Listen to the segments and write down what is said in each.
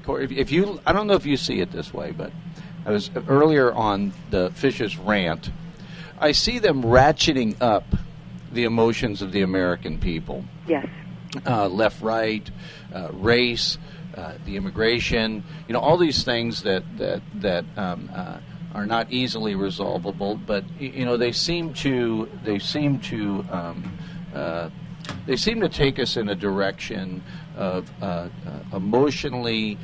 Corey, if you, I don't know if you see it this way, but I was earlier on the Fish's rant. I see them ratcheting up the emotions of the American people. Yes. Left, right, race, the immigration, all these things that are not easily resolvable, but they seem to take us in a direction of emotionally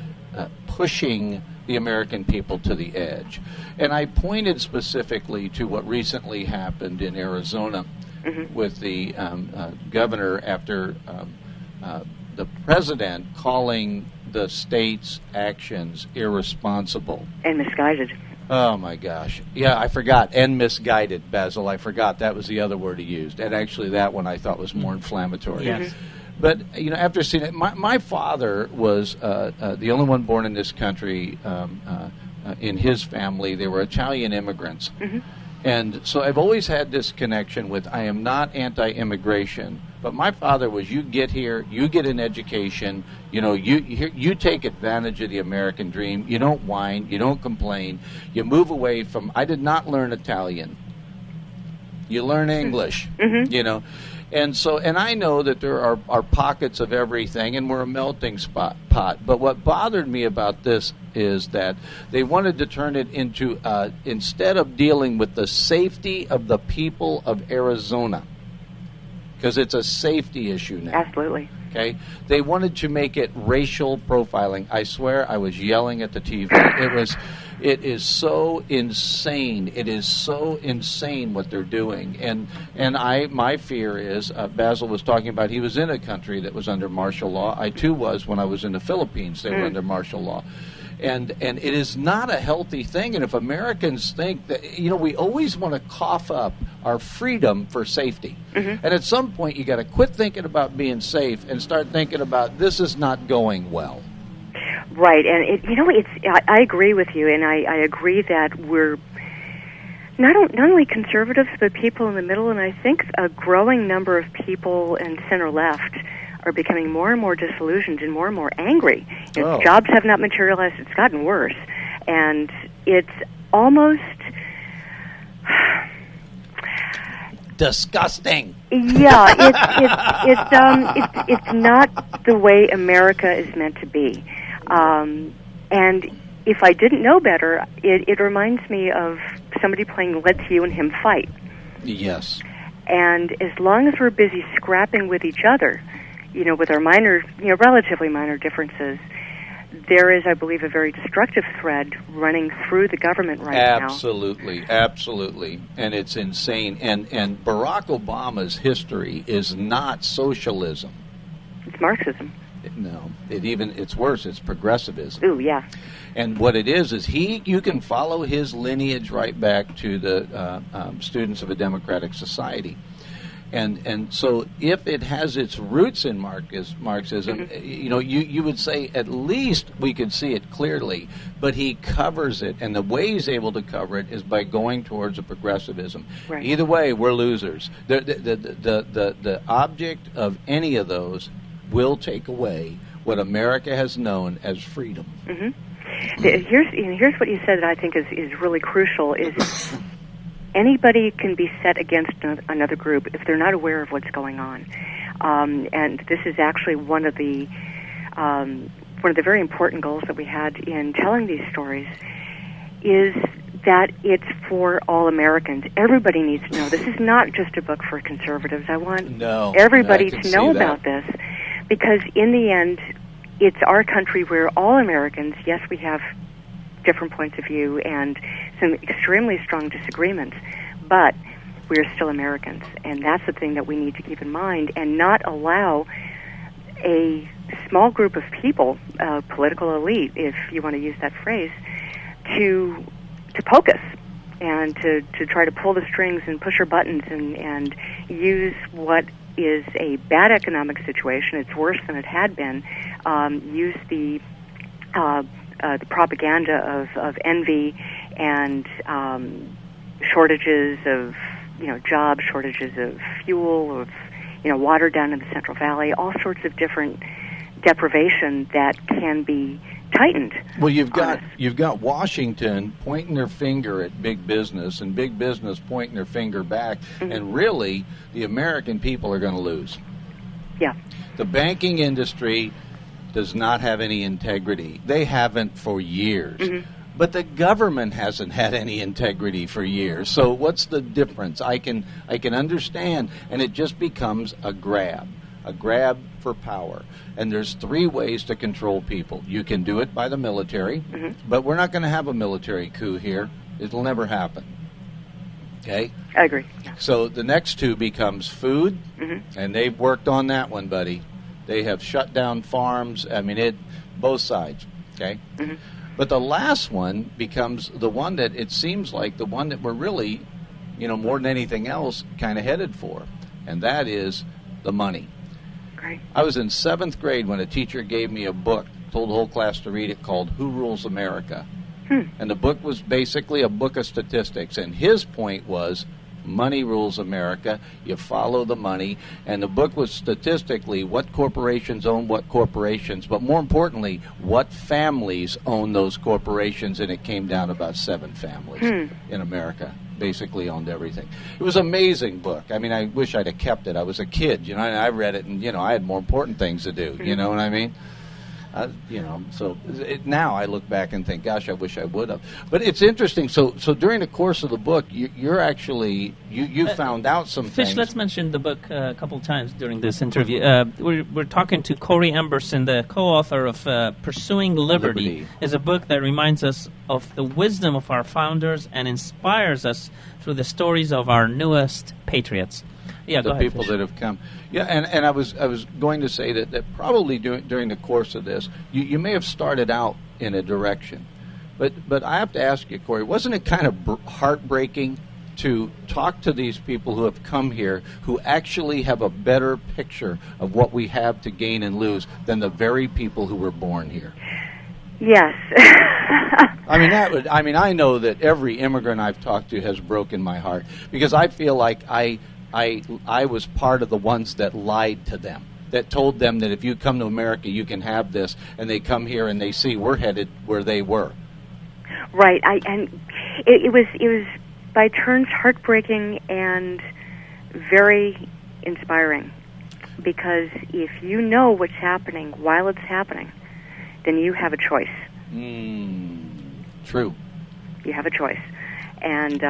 pushing the American people to the edge. And I pointed specifically to what recently happened in Arizona with the governor after the president calling the state's actions irresponsible. And misguided. Oh, my gosh. Yeah, I forgot. And misguided, Basil. I forgot. That was the other word he used. And actually that one I thought was more inflammatory. Yes. But, after seeing it, my father was the only one born in this country. In his family, they were Italian immigrants. And so I've always had this connection with, I am not anti-immigration, but my father was, you get here, you get an education, you take advantage of the American dream, you don't whine, you don't complain, you move away from, I did not learn Italian. You learn English, And so, and I know that there are pockets of everything, and we're a melting pot. But what bothered me about this is that they wanted to turn it into, instead of dealing with the safety of the people of Arizona, because it's a safety issue now. Absolutely. Okay? They wanted to make it racial profiling. I swear I was yelling at the TV. It is so insane. It is so insane what they're doing. And my fear is, Basil was talking about, he was in a country that was under martial law. I too was when I was in the Philippines. They were under martial law. And it is not a healthy thing. And if Americans think that, we always want to cough up our freedom for safety. And at some point you got to quit thinking about being safe and start thinking about, this is not going well. Right, and I agree with you, and I agree that we're not only conservatives, but people in the middle, and I think a growing number of people in center-left are becoming more and more disillusioned and more angry. Jobs have not materialized, it's gotten worse, and it's almost disgusting. Yeah, it's not the way America is meant to be. And if I didn't know better, it reminds me of somebody playing Let's You and Him Fight. Yes. And as long as we're busy scrapping with each other, with our minor, relatively minor differences, there is, I believe, a very destructive thread running through the government right now. Absolutely. And it's insane. And Barack Obama's history is not socialism. It's Marxism. No, it's worse. It's progressivism. Ooh, yeah. And what it is you can follow his lineage right back to the students of a democratic society. And so if it has its roots in Marxism, you would say at least we could see it clearly, but he covers it, and the way he's able to cover it is by going towards a progressivism. Right. Either way, we're losers. The object of any of those will take away what America has known as freedom. Here's what you said that I think is really crucial, is anybody can be set against another group if they're not aware of what's going on. And this is actually one of the very important goals that we had in telling these stories, is that it's for all Americans. Everybody needs to know. This is not just a book for conservatives. I want everybody to know about this, because in the end, it's our country. We're all Americans. Yes, we have different points of view and some extremely strong disagreements, but we're still Americans, and that's the thing that we need to keep in mind, and not allow a small group of people, political elite, if you want to use that phrase, to poke us and to try to pull the strings and push our buttons and use what is a bad economic situation. It's worse than it had been. Use the propaganda of envy and shortages of jobs, shortages of fuel, of water down in the Central Valley, all sorts of different deprivation that can be tightened. Well, you've got Washington pointing their finger at big business, and big business pointing their finger back, and really, the American people are going to lose. Yeah. The banking industry does not have any integrity. They haven't for years. But the government hasn't had any integrity for years. So what's the difference? I can understand, and it just becomes a grab for power. And there's 3 ways to control people. You can do it by the military, but we're not going to have a military coup here. It'll never happen. Okay? I agree. Yeah. So the next 2 becomes food, and they've worked on that one, buddy. They have shut down farms. I mean, both sides. Okay? But the last one becomes the one that it seems like the one that we're really, more than anything else, kind of headed for, and that is the money. Great. I was in 7th grade when a teacher gave me a book, told the whole class to read it, called Who Rules America? And the book was basically a book of statistics, and his point was money rules America. You follow the money. And the book was statistically what corporations own what corporations, but more importantly, what families own those corporations, and it came down about 7 families in America basically owned everything. It was an amazing book. I mean, I wish I'd have kept it. I was a kid, and I read it, and, I had more important things to do, you know what I mean? Now I look back and think, gosh, I wish I would have. But it's interesting. So during the course of the book, you're actually you found out some Fish, things. let's mention the book a couple times during this interview. We're talking to Corey Emberson, the co-author of Pursuing Liberty. Is a book that reminds us of the wisdom of our founders and inspires us through the stories of our newest patriots. Yeah, the people that have come. Yeah, and I was going to say that probably during the course of this, you may have started out in a direction, but I have to ask you, Corey, wasn't it kind of heartbreaking to talk to these people who have come here who actually have a better picture of what we have to gain and lose than the very people who were born here? Yes. I know that every immigrant I've talked to has broken my heart, because I feel like I was part of the ones that lied to them, that told them that if you come to America, you can have this, and they come here and they see we're headed where they were. Right. It was by turns heartbreaking and very inspiring, because if you know what's happening while it's happening, then you have a choice. True. You have a choice. And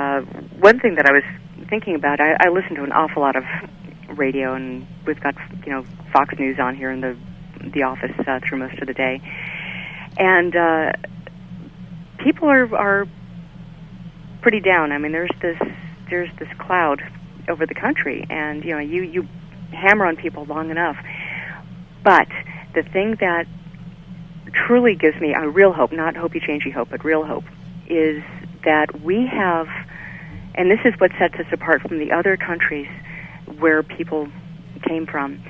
one thing that I was thinking about, I listen to an awful lot of radio, and we've got Fox News on here in the office through most of the day, and people are pretty down. I mean, there's this cloud over the country, and you hammer on people long enough. But the thing that truly gives me a real hope, not hopey-changey hope, but real hope, is that we have, and this is what sets us apart from the other countries where people came from,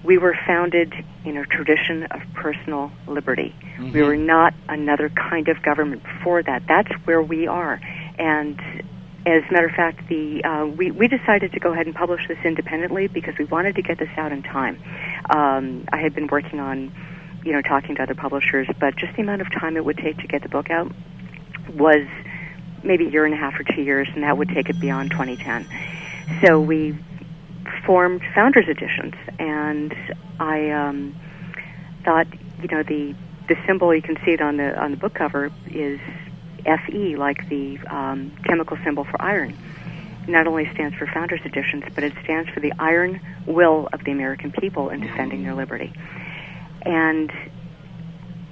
we were founded in a tradition of personal liberty. We were not another kind of government before that. That's where we are. And as a matter of fact, we decided to go ahead and publish this independently because we wanted to get this out in time. I had been working on, talking to other publishers, but just the amount of time it would take to get the book out was maybe a year and a half or 2 years, and that would take it beyond 2010. So we formed Founders Editions, and I thought, the symbol, you can see it on the book cover, is Fe, like the chemical symbol for iron. It not only stands for Founders Editions, but it stands for the iron will of the American people in defending their liberty. And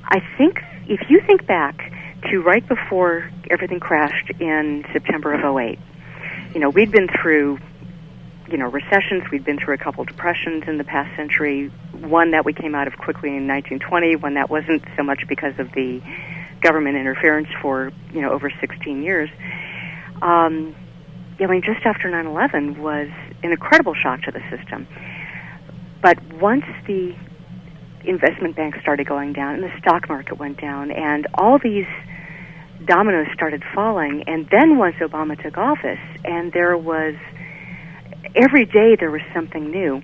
I think, if you think back to right before everything crashed in September of 2008, we'd been through, recessions, we'd been through a couple depressions in the past century, one that we came out of quickly in 1920, one that wasn't so much because of the government interference for, over 16 years. Just after 9/11 was an incredible shock to the system. But once the investment banks started going down and the stock market went down and all these dominoes started falling, and then once Obama took office, and every day there was something new.